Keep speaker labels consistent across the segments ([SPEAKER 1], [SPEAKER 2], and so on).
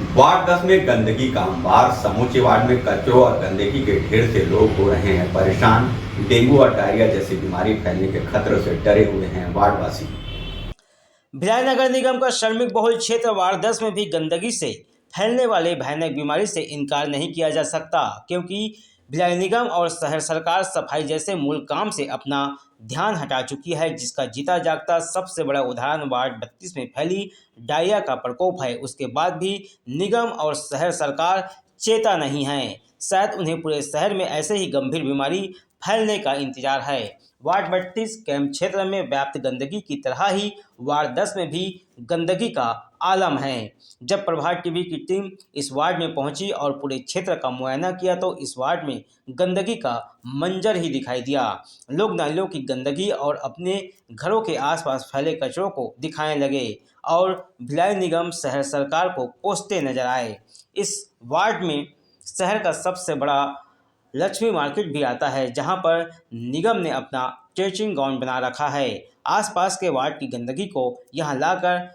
[SPEAKER 1] Ward 10 में गंदगी का अंबार। समूचे वार्ड में कचरों और गंदगी के ढेर से लोग हो रहे हैं परेशान। डेंगू और डायरिया जैसी बीमारी फैलने के खतरे से डरे हुए हैं वार्डवासी।
[SPEAKER 2] भिलाई नगर निगम का श्रमिक बहुल क्षेत्र वार्ड 10 में भी गंदगी से फैलने वाले भयानक बीमारी से इनकार नहीं किया जा सकता, क्योंकि भिलाई निगम और शहर सरकार सफाई जैसे मूल काम से अपना ध्यान हटा चुकी है, जिसका जीता जागता सबसे बड़ा उदाहरण वार्ड 32 में फैली डायरिया का प्रकोप है। उसके बाद भी निगम और शहर सरकार चेता नहीं है। शायद उन्हें पूरे शहर में ऐसे ही गंभीर बीमारी फैलने का इंतजार है। वार्ड 32 कैंप क्षेत्र में व्याप्त गंदगी की तरह ही वार्ड 10 में भी गंदगी का आलम है। जब प्रभात टीवी की टीम इस वार्ड में पहुंची और पूरे क्षेत्र का मुआयना किया तो इस वार्ड में गंदगी का मंजर ही दिखाई दिया। लोग नालियों की गंदगी और अपने घरों के आसपास फैले कचरों को दिखाने लगे और भिलाई निगम शहर सरकार को कोसते नजर आए। इस वार्ड में शहर का सबसे बड़ा लक्ष्मी मार्केट भी आता है, जहां पर निगम ने अपना ट्रेचिंग ग्राउंड बना रखा है। आसपास के वार्ड की गंदगी को यहां लाकर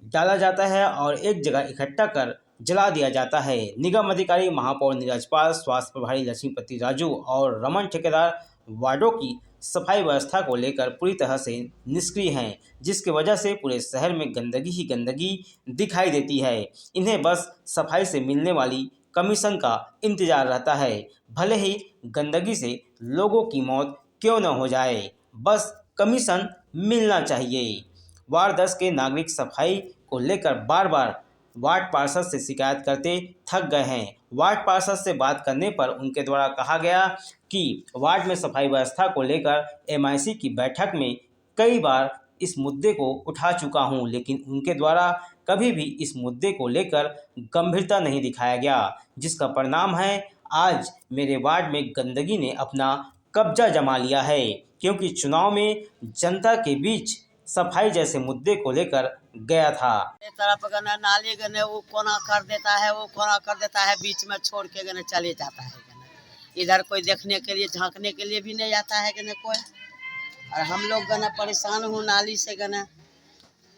[SPEAKER 2] डाला जाता है और एक जगह इकट्ठा कर जला दिया जाता है। निगम अधिकारी महापौर नीरज पाल, स्वास्थ्य प्रभारी लक्ष्मीपति राजू और रमन ठेकेदार वार्डों की सफाई व्यवस्था को लेकर पूरी तरह से निष्क्रिय हैं, जिसकी वजह से पूरे शहर में गंदगी ही गंदगी दिखाई देती है। इन्हें बस सफाई से मिलने वाली कमीशन का इंतजार रहता है, भले ही गंदगी से लोगों की मौत क्यों न हो जाए, बस कमीशन मिलना चाहिए। वार्ड 10 के नागरिक सफाई को लेकर बार बार वार्ड पार्षद से शिकायत करते थक गए हैं। वार्ड पार्षद से बात करने पर उनके द्वारा कहा गया कि वार्ड में सफाई व्यवस्था को लेकर एमआईसी की बैठक में कई बार इस मुद्दे को उठा चुका हूं, लेकिन उनके द्वारा कभी भी इस मुद्दे को लेकर गंभीरता नहीं दिखाया गया, जिसका परिणाम है आज मेरे वार्ड में गंदगी ने अपना कब्जा जमा लिया है, क्योंकि चुनाव में जनता के बीच सफाई जैसे मुद्दे को लेकर गया था।
[SPEAKER 3] एक तरफ गने नाली गने वो कोना कर देता है, वो कोना कर देता है, बीच में छोड़ के गने चले जाता है गने। इधर कोई देखने के लिए झांकने के लिए भी नहीं आता है गने कोई। और हम लोग गने परेशान हूँ नाली से गने,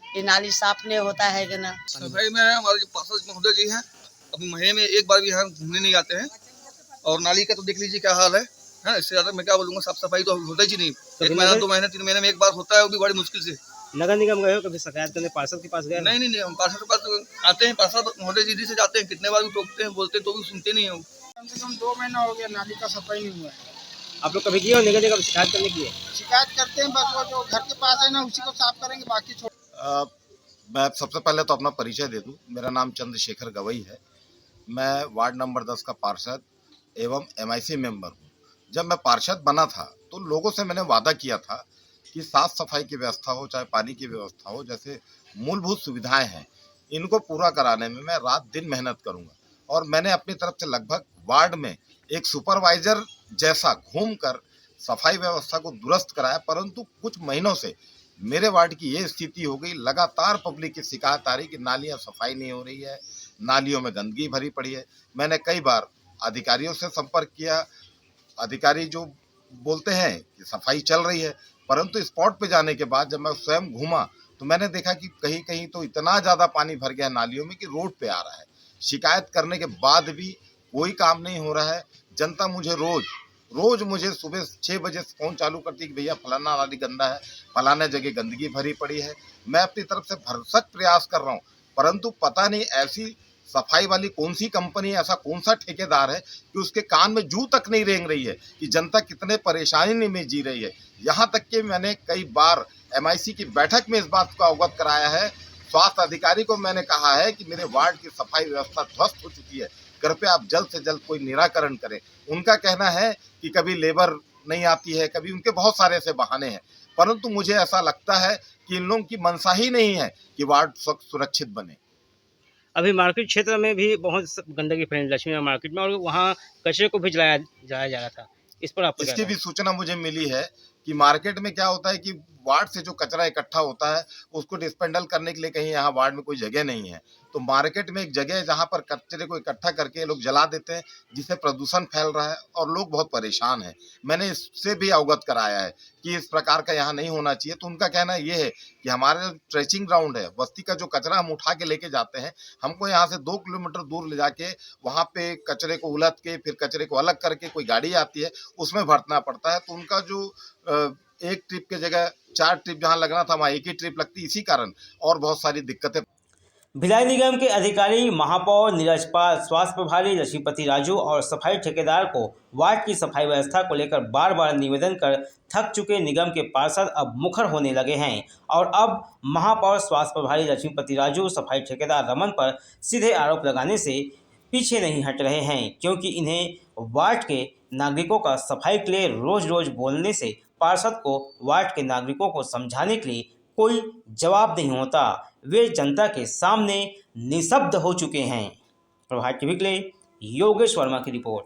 [SPEAKER 3] ये नाली साफ नहीं होता है गने।
[SPEAKER 4] सफाई में हमारे जो पार्षद महोदय जी हैं, अपने महीने में एक बार भी यहाँ घूमने नहीं आते हैं। और नाली का तो देख लीजिए क्या हाल है। इससे ज्यादा मैं क्या बोलूँगा, साफ सफाई तो होता ही नहीं। एक महीना 2 महीने 3 महीने में एक बार होता है, वो भी बड़ी मुश्किल से।
[SPEAKER 2] नगर निगम गए हो कभी शिकायत करने पार्षद के पास गए?
[SPEAKER 4] नहीं, हम पार्षद के पास आते हैं, पार्षद महोदय जी से जाते हैं, कितने बार भी टोकते हैं, बोलते तो भी सुनते नहीं है।
[SPEAKER 5] कम से कम 2 महीना हो गया नाली का सफाई नहीं हुआ है।
[SPEAKER 2] आप लोग कभी किए हो नगर निगम शिकायत करने की?
[SPEAKER 5] शिकायत करते हैं, बस वो जो घर के पास है ना उसी को साफ करेंगे, बाकी छोड़।
[SPEAKER 6] मैं सबसे पहले तो अपना परिचय दे दूं। मेरा नाम चंद्रशेखर गवई है। मैं वार्ड नंबर 10 का पार्षद एवं एमआईसी मेंबर हूं। जब मैं पार्षद बना था तो लोगों से मैंने वादा किया था कि साफ सफाई की व्यवस्था हो, चाहे पानी की व्यवस्था हो, जैसे मूलभूत सुविधाएं हैं, इनको पूरा कराने में मैं रात दिन मेहनत करूंगा। और मैंने अपनी तरफ से लगभग वार्ड में एक सुपरवाइजर जैसा घूमकर सफाई व्यवस्था को दुरुस्त कराया, परंतु कुछ महीनों से मेरे वार्ड की ये स्थिति हो गई, लगातार पब्लिक की शिकायत आ रही कि नालियाँ सफाई नहीं हो रही है, नालियों में गंदगी भरी पड़ी है। मैंने कई बार अधिकारियों से संपर्क किया। अधिकारी जो बोलते हैं कि सफाई चल रही है, परंतु स्पॉट पे जाने के बाद जब मैं स्वयं घूमा तो मैंने देखा कि कहीं कहीं तो इतना ज़्यादा पानी भर गया नालियों में कि रोड पे आ रहा है। शिकायत करने के बाद भी कोई काम नहीं हो रहा है। जनता मुझे रोज मुझे सुबह 6 बजे से फ़ोन चालू करती है कि भैया फलाना नाली गंदा है, फलाने जगह गंदगी भरी पड़ी है। मैं अपनी तरफ से भरसक प्रयास कर रहा हूँ, परंतु पता नहीं ऐसी सफाई वाली कौन सी कंपनी, ऐसा कौन सा ठेकेदार है कि उसके कान में जू तक नहीं रेंग रही है कि जनता कितने परेशानी में जी रही है। यहाँ तक कि मैंने कई बार एमआईसी की बैठक में इस बात को अवगत कराया है। स्वास्थ्य अधिकारी को मैंने कहा है कि मेरे वार्ड की सफाई व्यवस्था ध्वस्त हो चुकी है, कृपया आप जल्द से जल्द कोई निराकरण करें। उनका कहना है कि कभी लेबर नहीं आती है, कभी उनके बहुत सारे ऐसे बहाने हैं, परंतु मुझे ऐसा लगता है कि इन लोगों की मंशा ही नहीं है कि वार्ड सुरक्षित बने।
[SPEAKER 2] अभी मार्केट क्षेत्र में भी बहुत गंदगी फैली लक्ष्मी मार्केट में, और वहाँ कचरे को भी जलाया जा रहा था। इस पर आपको
[SPEAKER 6] इसकी भी सूचना मुझे मिली है कि मार्केट में क्या होता है कि वार्ड से जो कचरा इकट्ठा होता है उसको डिस्पेंडल करने के लिए कहीं यहाँ वार्ड में कोई जगह नहीं है, तो मार्केट में एक जगह है जहाँ पर कचरे को इकट्ठा करके लोग जला देते हैं, जिससे प्रदूषण फैल रहा है और लोग बहुत परेशान हैं। मैंने इससे भी अवगत कराया है कि इस प्रकार का यहाँ नहीं होना चाहिए। तो उनका कहना ये है कि हमारे ट्रेचिंग ग्राउंड है, बस्ती का जो कचरा हम उठा के लेके जाते हैं, हमको यहाँ से 2 किलोमीटर दूर ले जाके वहाँ पे कचरे को उलट के फिर कचरे को अलग करके कोई गाड़ी आती है उसमें भरना पड़ता है। तो उनका जो एक ट्रिप के जगह 4 ट्रिप जहाँ लगना था वहाँ एक ही ट्रिप लगती, इसी कारण और बहुत सारी दिक्कतें।
[SPEAKER 2] भिलाई निगम के अधिकारी महापौर नीरज पाल, स्वास्थ्य प्रभारी लक्ष्मीपति राजू और सफाई ठेकेदार को वार्ड की सफाई व्यवस्था को लेकर बार बार निवेदन कर थक चुके निगम के पार्षद अब मुखर होने लगे हैं और अब महापौर, स्वास्थ्य प्रभारी लक्ष्मीपति राजू, सफाई ठेकेदार रमन पर सीधे आरोप लगाने से पीछे नहीं हट रहे हैं, क्योंकि इन्हें वार्ड के नागरिकों का सफाई के लिए रोज रोज बोलने से पार्षद को वार्ड के नागरिकों को समझाने के लिए कोई जवाब नहीं होता। वे जनता के सामने निशब्द हो चुके हैं। प्रभात टीवी के लिए योगेश वर्मा की रिपोर्ट।